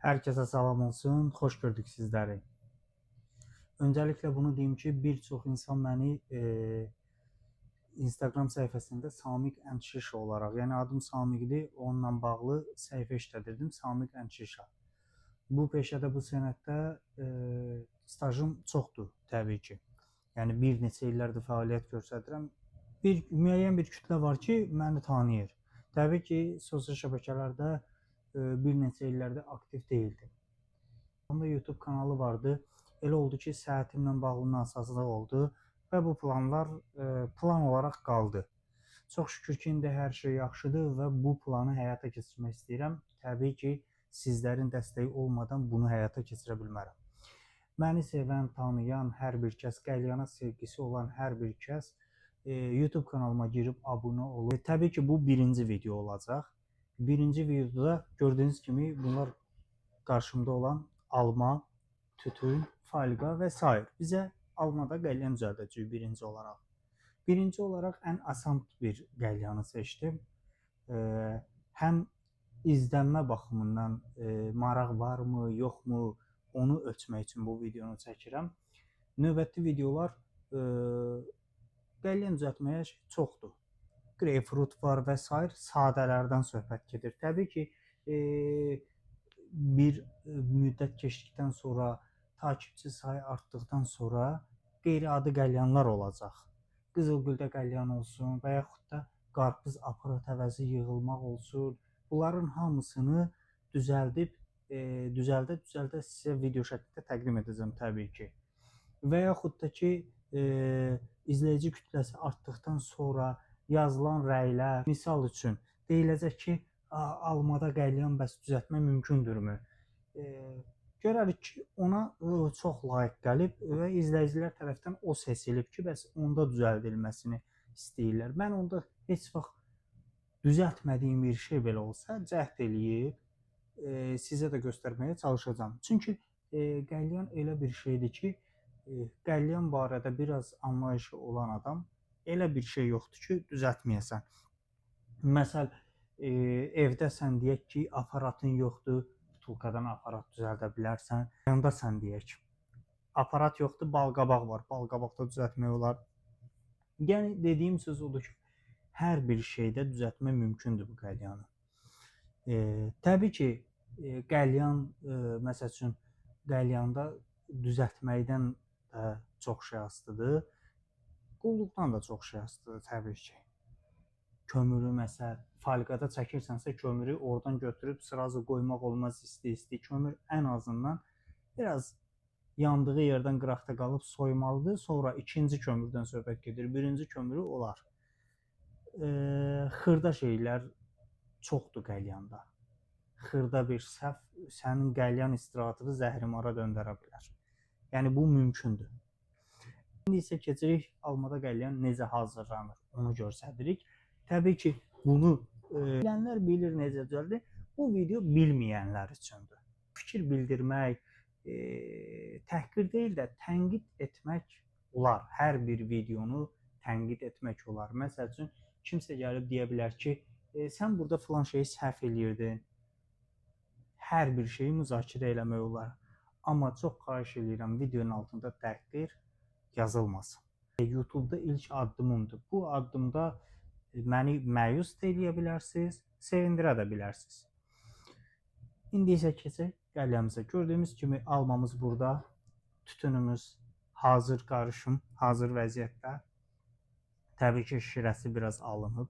Herkese salam olsun, xoş gördük sizləri. Öncəliklə bunu deyim ki, bir çox insan məni Instagram səhifəsində Samiq Şişa olaraq, yəni adım Samiqdir, onunla bağlı səhifə işlədirdim, Samiq Şişa. Bu peşədə, bu sənətdə stajım çoxdur təbii ki. Yəni bir neçə illərdir fəaliyyət göstərirəm. Müəyyən bir kütlə var ki, məni tanıyır. Təbii ki, sosial şəbəkələrdə bir neçə illərdə aktiv deyildim. Onda YouTube kanalı vardı. Elə oldu ki, səhhətimlə bağlı nasazlıq oldu və bu planlar plan olaraq qaldı. Çox şükür ki, indi hər şey yaxşıdır və bu planı həyata keçirmək istəyirəm. Təbii ki, sizlərin dəstəyi olmadan bunu həyata keçirə bilmərəm. Məni sevən, tanıyan hər bir kəs, qəlyana sevgisi olan hər bir kəs YouTube kanalıma girib abunə olur. Təbii ki, bu birinci video olacaq. Birinci videoda gördüyünüz kimi bunlar qarşımda olan alma, tütün, falqa və s. Bizə almada qəlyan düzəldəcəyik birinci olaraq. Birinci olaraq ən asan bir qəlyanı seçdim. Həm izlənmə baxımından maraq varmı, yoxmu, onu ölçmək üçün bu videonu çəkirəm. Növbəti videolar qəlyan düzəltməyə çoxdur. Greypfrut var və s. sadələrdən söhbət gedir. Təbii ki, bir müddət keçdikdən sonra, takipçi sayı artdıqdan sonra qeyri-adi qəlyanlar olacaq. Qızılgüldə qəlyan olsun və yaxud da qarpız aparat əvəzi yığılmaq olsun. Bunların hamısını düzəldə sizə video şəklində təqdim edəcəm təbii ki. Və yaxud da ki, izləyici kütləsi artdıqdan sonra yazılan rəylər, misal üçün deyiləcək ki, almada qəlyan bəs düzəltmək mümkündürmü? Görərik ki, ona çox layiq gəlib və izləyicilər tərəfindən o seçilib ki, bəs onda düzəldilməsini istəyirlər. Mən onda heç vaxt düzəltmədiyim bir şey belə olsa cəhd eləyib sizə də göstərməyə çalışacağam. Çünki qəlyan elə bir şeydir ki, qəlyan barədə biraz anlayışı olan adam elə bir şey yoxdur ki, düzəltməyəsən. Məsəl, evdəsən deyək ki, aparatın yoxdur, butulkadan aparat düzəldə bilərsən. Yandasan deyək, aparat yoxdur, balqabaq var, balqabaqda düzəltmək olar. Yəni dediyim söz odur ki, hər bir şeydə düzəltmək mümkündür bu qəlyanı. Təbii ki, qəlyan, məsəl üçün, qəlyanda düzəltməkdən də çox şey asılıdır, qulluqdan da çox şey asılıdır təbii ki. Kömürü məsəl, falqada çəkirsənsə kömürü oradan götürüb sırazı qoymaq olmaz isti-isti. Kömür ən azından biraz yandığı yerdən qıraqda qalıb soymalıdır. Sonra ikinci kömürdən söhbət gedir. Birinci kömürü olar. Xırda şeylər çoxdur qəlyanda. Xırda bir səhv sənin qəlyan istirahatını zəhrimara döndərə bilər. Yəni bu mümkündür. İndi isə keçirik almada qəlyan necə hazırlanır, onu göstəririk. Təbii ki, bunu bilənlər bilir necə düzəldir. Bu video bilməyənlər üçündür. Fikir bildirmək, təhqir deyil də tənqid etmək olar. Hər bir videonu tənqid etmək olar. Məsəl üçün, kimsə gəlib deyə bilər ki, sən burada filan şeyi səhv eləyirdin. Hər bir şeyi müzakirə eləmək olar. Amma çox xahiş edirəm, videonun altında təhqir yazılmasın. YouTube'da ilk addımımdır. Bu addımda məni məyus da eləyə bilərsiniz, sevindirə də bilərsiniz. İndi isə keçək qəlyamıza. Gördüyümüz kimi almamız burada, tütünümüz hazır qarışım, hazır vəziyyətdə. Təbii ki, şirəsi biraz alınıb.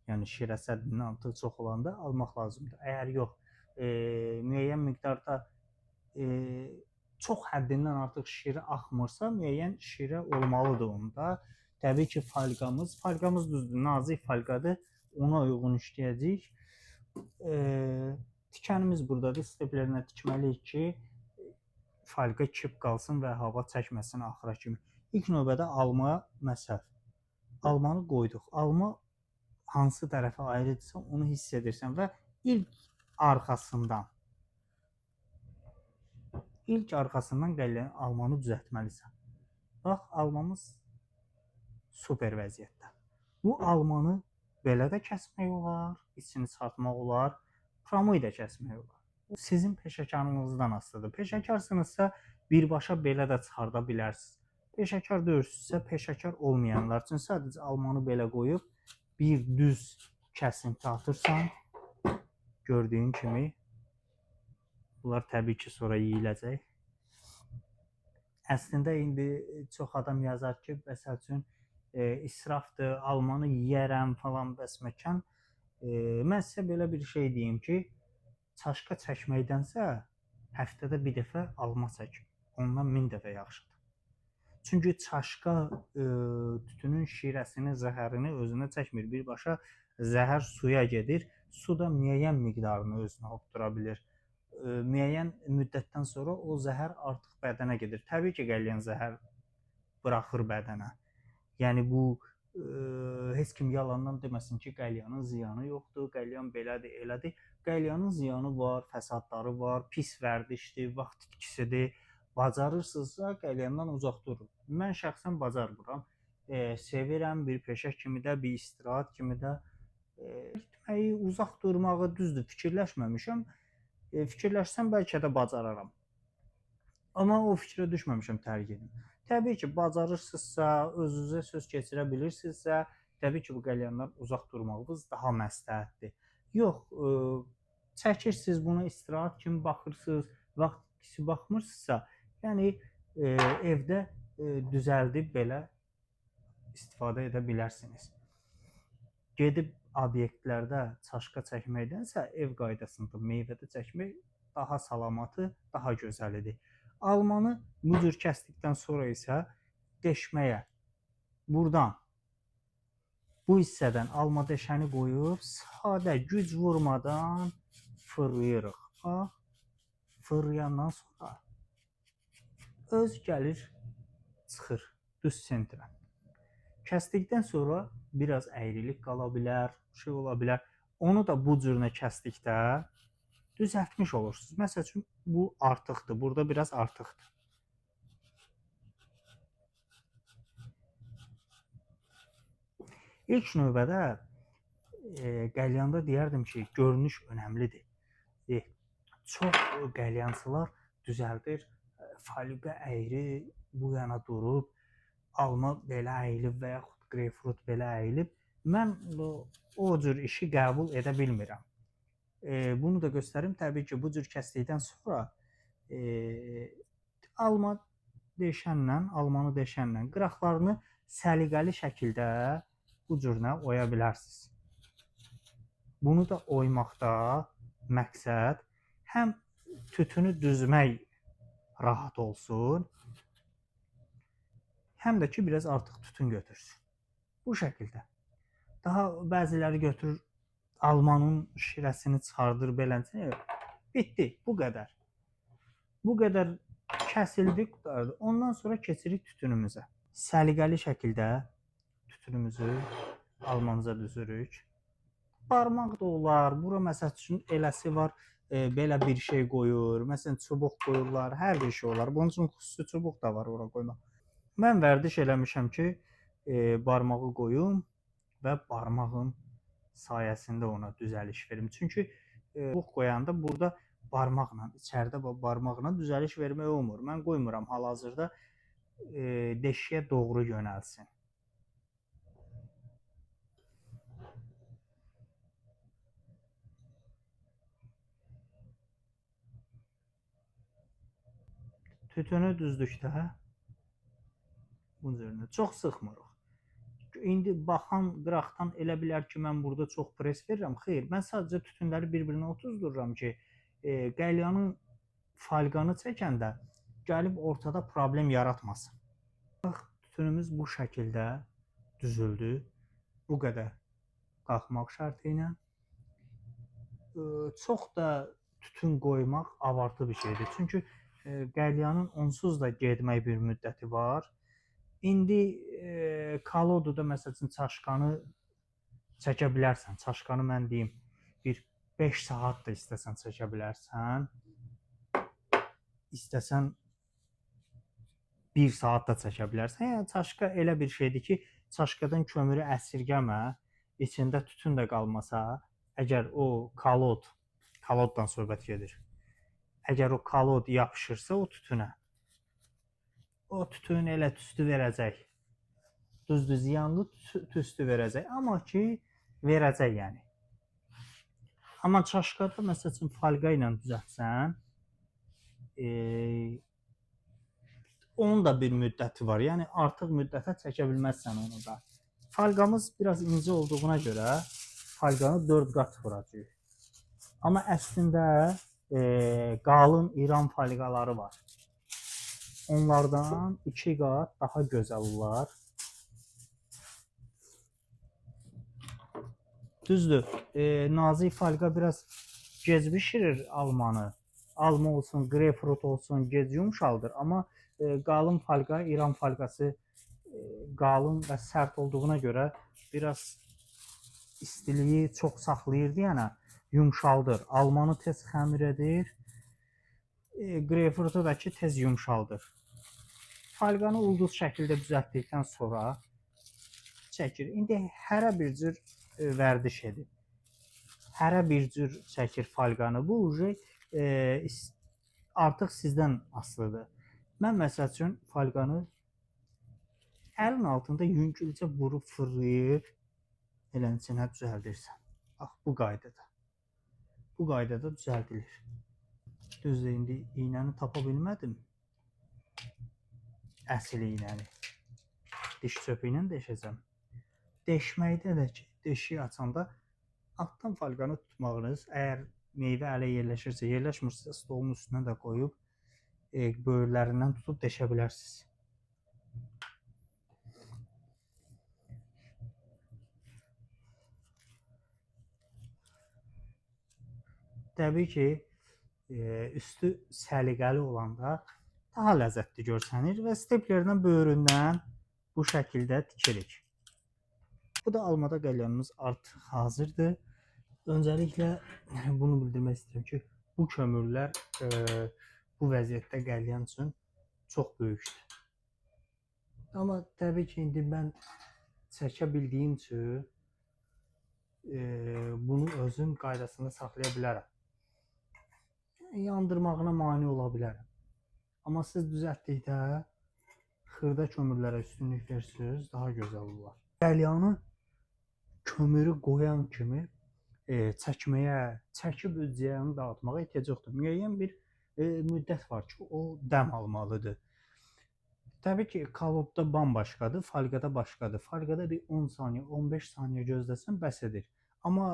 Yəni şirəsi həddindən artıq çox olanda almaq lazımdır. Əgər yox, müəyyən miqdarda çox həddindən artıq şirə axmırsa, müəyyən şirə olmalıdır onda. Təbii ki, falqamız düzdür, nazik falqadır, ona uyğun işləyəcəyik. Tikənimiz buradadır, steplerinə tikməliyik ki, falqa kip qalsın və hava çəkməsin axıra kimi. İlk növbədə almaya məsəl. Almanı qoyduq. Alma hansı tərəfə ayrıdırsa, onu hiss edirsən və ilk arxasından qəlyan almanı düzəltməlisən. Bax, almamız super vəziyyətdə. Bu almanı belə də kəsmək olar, içini çıxartmaq olar, pramoy da kəsmək olar. Sizin peşəkarlığınızdan asılıdır. Peşəkarsınızsa birbaşa belə də çıxarda bilərsiniz. Peşəkar deyilsinizsə, peşəkar olmayanlar üçün sadəcə almanı belə qoyub bir düz kəsinti atırsan. Gördüyün kimi bunlar təbii ki sonra yeyiləcək. Əslində indi çox adam yazar ki, məsəl üçün israfdır, almanı yeyərəm falan bəsməkan. Mən sizə belə bir şey deyim ki, çaşqa çəkməkdənsə həftədə bir dəfə alma çəkin. Ondan 1000 dəfə yaxşıdır. Çünki çaşqa tütünün şirəsini, zəhərini özünə çəkmir. Birbaşa zəhər suya gedir. Su da müəyyən miqdarını özünə hopdura bilir. Müəyyən müddətdən sonra o zəhər artıq bədənə gedir. Təbii ki, qəlyan zəhər buraxır bədənə. Yəni bu heç kim yalandan deməsin ki, qəlyanın ziyanı yoxdur, qəlyan belədir, elədir. Qəlyanın ziyanı var, fəsadları var, pis vərdişdir, vaxt itkisidir. Bacarırsınızsa qəlyandan uzaq durun. Mən şəxsən bacarmıram. Sevirəm, bir peşə kimi də, bir istirahət kimi də. Gitməyi, uzaq durmağı düzdür, fikirləşməmişəm. Fikirləşsəm bəlkə də bacararam. Amma o fikrə düşməmişəm tərk edim. Təbii ki, bacarırsınızsa, özünüzə söz keçirə bilirsinizsə, təbii ki, bu qəlyandan uzaq durmağınız daha məsləhətdir. Yox, çəkirsiniz buna istirahət kimi baxırsınız, vaxt itkisi baxmırsınızsa, yəni evdə düzəldib belə istifadə edə bilərsiniz. Gedib obyektlərdə çaşqa çəkməkdənsə ev qaydasında meyvədə çəkmək daha salamatı, daha gözəlidir. Almanı bu cür kəsdikdən sonra isə deşməyə buradan bu hissədən alma deşəni qoyub sadə güc vurmadan fırlayırıq. Fırlayandan sonra öz gəlir çıxır düz sentrə. Kəsdikdən sonra biraz əyrilik qala bilər, şey ola bilər. Onu da bu cürünə kəsdikdə düzəltmiş olursunuz. Məsəl üçün bu artıqdır. Burada biraz artıqdır. İlk növbədə qəlyanda deyərdim ki, görünüş önəmlidir. Çox qəlyançılar düzəldir, faliqə əyri bu yana durub, alma belə əyilib və yaxud greypfrut belə əyilib. Mən o cür işi qəbul edə bilmirəm. Bunu da göstərim. Təbii ki, bu cür kəsdikdən sonra almanı deşənlə qıraqlarını səliqəli şəkildə bu cürünə oya bilərsiniz. Bunu da oymaqda məqsəd həm tütünü düzmək rahat olsun, həm də ki, biraz artıq tütün götürsün. Bu şəkildə. Daha bəziləri götürür, almanın şirəsini çıxardır beləncə. Bitdi, bu qədər. Bu qədər kəsildi, qutardı. Ondan sonra keçirik tütünümüzə. Səliqəli şəkildə tütünümüzü almanıza düzürük. Barmaq da olar, bura məsəl üçün eləsi var, belə bir şey qoyur, məsələn çubuq qoyurlar, hər bir şey olar. Bunun üçün xüsusi çubuq da var ora qoymaq. Mən vərdiş eləmişəm ki, barmağı qoyum və barmağın sayəsində ona düzəliş verim. Çünki çubuq qoyanda burada barmaqla, içəridə barmaqla düzəliş vermək olmur. Mən qoymuram hal-hazırda deşiyə doğru yönəlsin. Tütünü düzdükdə bu cürünə çox sıxmırıq. İndi baxan qıraqdan elə bilər ki, mən burada çox pres verirəm. Xeyr, mən sadəcə tütünləri bir-birinə otuzdururam ki, qəlyanın falqanı çəkəndə gəlib ortada problem yaratmasın. Bax, tütünümüz bu şəkildə düzüldü. Bu qədər qalxmaq şərti ilə. Çox da tütün qoymaq avartı bir şeydir. Çünki qəlyanın onsuz da getmək bir müddəti var. İndi kaloduda məsəl üçün çaşqanı çəkə bilərsən. Çaşqanı mən deyim, bir 5 saat da istəsən çəkə bilərsən. İstəsən 1 saat da çəkə bilərsən. Yəni çaşqa elə bir şeydir ki, çaşqadan kömürü əsirgəmə, içində tütün də qalmasa, əgər o kaloddan söhbət gedir. Əgər o kolod yapışırsa o tütünə, o tütün elə tüstü verəcək. Düzdür, ziyanlı tüstü verəcək, amma ki verəcək yəni. Amma çaşkada məsəl üçün folqa ilə düzəltsən, onun da bir müddəti var. Yəni artıq müddətə çəkə bilməzsən onu da. Folqamız biraz incə olduğuna görə folqanı 4 qat vuracağıq. Amma əslində qalın İran folqaları var. Onlardan 2 qat daha gözəl olar. Düzdür, nazik folqa biraz gec bişirir almanı. Alma olsun, greypfrut olsun, gec yumşaldır. Amma qalın folqa, İran folqası qalın və sərt olduğuna görə biraz istiliyi çox saxlayırdı, yəni yumşaldır. Almanı tez xəmir edir, greypfrutu da ki tez yumşaldır. Folqanı ulduz şəkildə düzəltdikdən sonra çəkir. İndi hərə bir cür vərdiş edir. Hərə bir cür çəkir folqanı. Bu artıq sizdən asılıdır. Mən məsəl üçün folqanı əlin altında yüngülcə vurub fırlayıb elə içinə düzəldirsən. Bax, bu qaydada. Bu qaydada düzəldilir. Düzdür, indi iynəni tapa bilmədim. Əsl iynəni. Diş çöpü ilə deşəcəm. Deşməkdə də ki, deşiyi açanda altdan folqanı tutmağınız, əgər meyvə ələ yerləşirsə, yerləşmirsə stolun üstünə də qoyub böyürlərindən tutub deşə bilərsiniz. Təbii ki, üstü səliqəli olanda daha ləzzətli görsənir və steplerlə böyründən bu şəkildə tikirik. Bu da almada qəlyanımız artıq hazırdır. Öncəliklə bunu bildirmək istəyirəm ki, bu kömürlər bu vəziyyətdə qəlyan üçün çox böyükdür. Amma təbii ki, indi mən çəkə bildiyim üçün bunu özüm qaydasında saxlaya bilərəm. Yandırmağına mane ola bilərəm. Amma siz düzəltdikdə xırda kömürlərə üstünlük versiniz, daha gözəl olar. Qəlyanı kömürü qoyan kimi çəkməyə, çəkib ücəyəni dağıtmağa ehtiyac yoxdur. Müəyyən bir müddət var ki, o dəm almalıdır. Təbii ki, kolodda bambaşqadır, folqada başqadır. Folqada bir 10 saniyə, 15 saniyə gözləsən bəs edir. Amma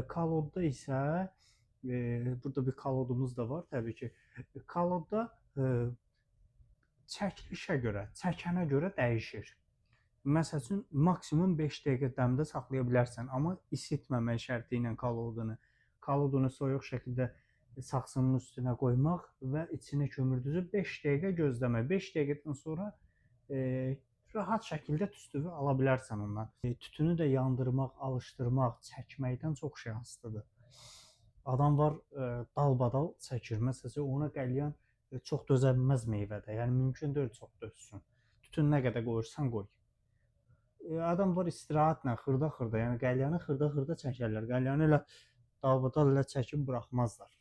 kolodda isə burada bir kolodumuz da var təbii ki. Kolodda çəkilişə görə, çəkənə görə dəyişir. Məsəl üçün maksimum 5 dəqiqə dəmdə saxlaya bilərsən, amma isitməmək şərti ilə kolodunu soyuq şəkildə saxsının üstünə qoymaq və içinə kömür düzüb 5 dəqiqə gözləmək. 5 dəqiqədən sonra rahat şəkildə tüstünü ala bilərsən ondan. Tütünü də yandırmaq, alışdırmaq, çəkməkdən çox şey asılıdır. Adam var dalbadal çəkir. Məsələn, ona qəlyan çox dözə bilməz meyvədə. Yəni mümkün deyil çox dözsün. Tütün nə qədər qoyursan qoy. Adam var istirahətlə xırda-xırda, yəni qəlyanı xırda-xırda çəkərlər. Qəlyanı elə dalbadal ilə çəkib buraxmazlar.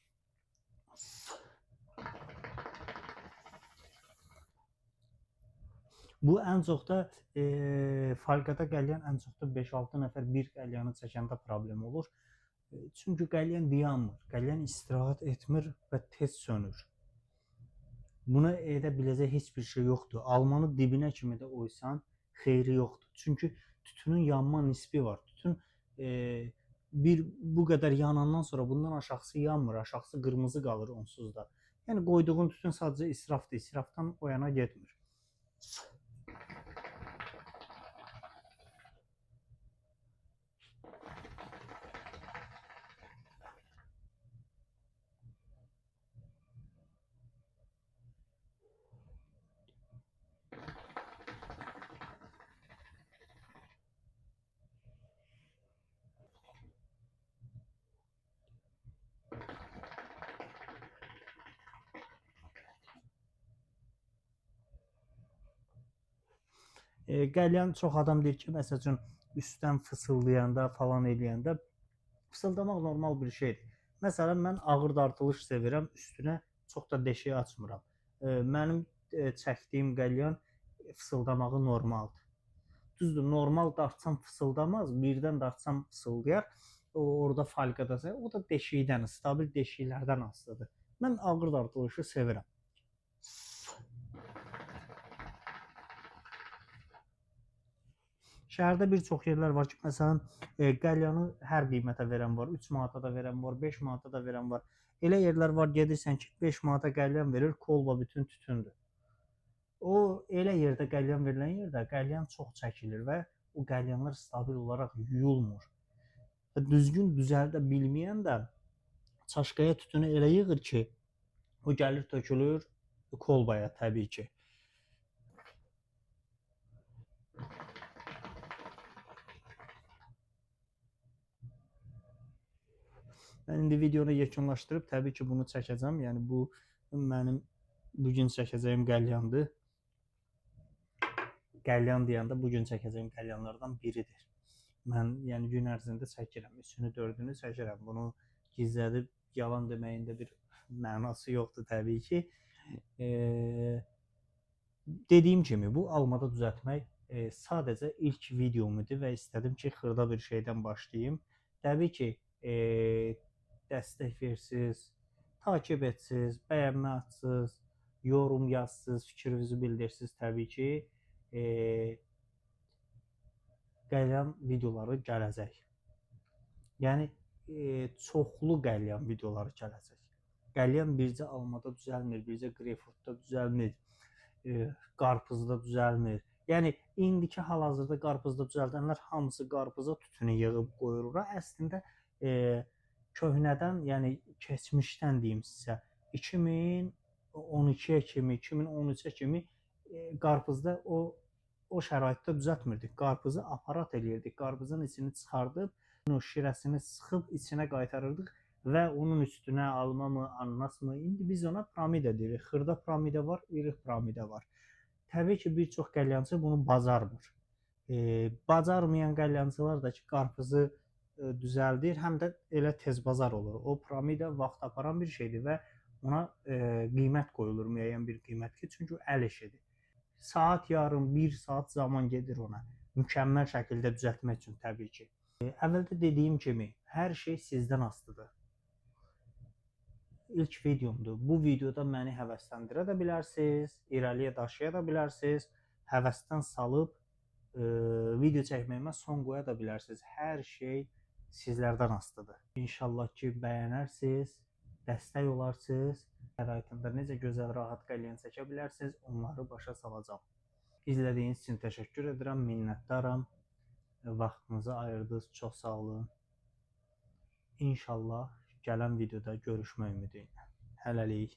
Bu ən çox da folqada qəlyan ən çox da 5-6 nəfər bir qəlyanı çəkəndə problem olur. Çünki qəlyan dayanmır, qəlyan istirahət etmir və tez sönür. Buna edə biləcək heç bir şey yoxdur. Almanı dibinə kimi də oysan xeyri yoxdur. Çünki tütünün yanma nisbi var. Tütün bu qədər yanandan sonra bundan aşağısı yanmır, aşağısı qırmızı qalır onsuz da. Yəni qoyduğun tütün sadəcə israfdır, israfdan o yana getmir. Qəlyan çox adam deyir ki, məsəl üçün üstdən fısıldayanda falan eləyəndə fısıldamaq normal bir şeydir. Məsələn, mən ağır dartılış sevirəm, üstünə Çox da deşiyi açmıram. Mənim çəkdiyim qəlyan fısıldamağı normaldır. Düzdür, normal dartsam fısıldamaz, birdən dartsam fısıldayar. Orada falqadasa, o da deşikdən, stabil deşiklərdən asılıdır. Mən ağır dartılışı sevirəm. Şəhərdə bir çox yerlər var ki, məsələn, qəlyanı hər qiymətə verən var, 3 manata da verən var, 5 manata da verən var. Elə yerlər var, gedirsən ki, 5 manata qəlyan verir, kolba bütün tütündür. O elə yerdə qəlyan verilən yerdə qəlyan çox çəkilir və o qəlyanlar stabil olaraq yuyulmur. Düzgün düzəldə bilməyən də çaşqaya tütünü elə yığır ki, o gəlir tökülür kolbaya təbii ki. Mən indi videonu yekunlaşdırıb təbii ki, bunu çəkəcəm. Yəni bu mənim bu gün çəkəcəyim qəlyandır. Qəlyan deyəndə bu gün çəkəcəyim qəlyanlardan biridir. Mən yəni gün ərzində çəkirəm. 3-ünü, 4-ünü çəkirəm. Bunu gizlədib yalan deməyində bir mənası yoxdur təbii ki. Dediyim kimi bu almada düzəltmək sadəcə ilk videom idi və istədim ki, xırda bir şeydən başlayayım. Təbii ki, dəstək versiz, takip etsiz, bəyənmə atsız, yorum yazsız, fikrinizi bildirsiz təbii ki, qəlyan videoları gələcək. Yəni çoxlu qəlyan videoları gələcək. Qəlyan bircə almada düzəlmir, bircə greypfrutda düzəlmir, qarpızda düzəlmir. Yəni indiki hal-hazırda qarpızda düzəldənlər hamısı qarpıza tütünü yığıb qoyur ora. Əslində köhnədən, yəni keçmişdən deyim sizə, 2012-yə kimi, 2013-ə kimi qarpızda o şəraitdə düzəltmirdik. Qarpızı aparat eləyirdik. Qarpızın içini çıxardıb, şirəsini sıxıb içinə qaytarırdıq və onun üstünə alma mı, ananas mı? İndi biz ona piramida deyirik. Xırda piramida var, iri piramida var. Təbii ki, bir çox qəlyançı bunu bacarmır. Bacarmayan qəlyançılar da ki, qarpızı düzəldir, həm də elə tez bazar olur. O piramida vaxt aparan bir şeydir və ona qiymət qoyulur, müəyyən bir qiymət ki, çünki əl işidir. Saat yarım, 1 saat zaman gedir ona, mükəmməl şəkildə düzəltmək üçün təbii ki. Əvvəldə dediyim kimi, hər şey sizdən asılıdır. İlk videomdur. Bu videoda məni həvəsləndirə də bilərsiniz, irəliyə daşıya da bilərsiniz, həvəsdən salıb video çəkməyimə son qoya da bilərsiniz. Hər şey sizlərdən asılıdır. İnşallah ki, bəyənərsiniz, dəstək olarsınız, şəraitində necə gözəl, rahat qəlyan çəkə bilərsiniz, onları başa salacağım. İzlədiyiniz üçün təşəkkür edirəm, minnətdaram. Vaxtınızı ayırdınız, çox sağ olun. İnşallah gələn videoda görüşmək ümidi ilə. Hələlik.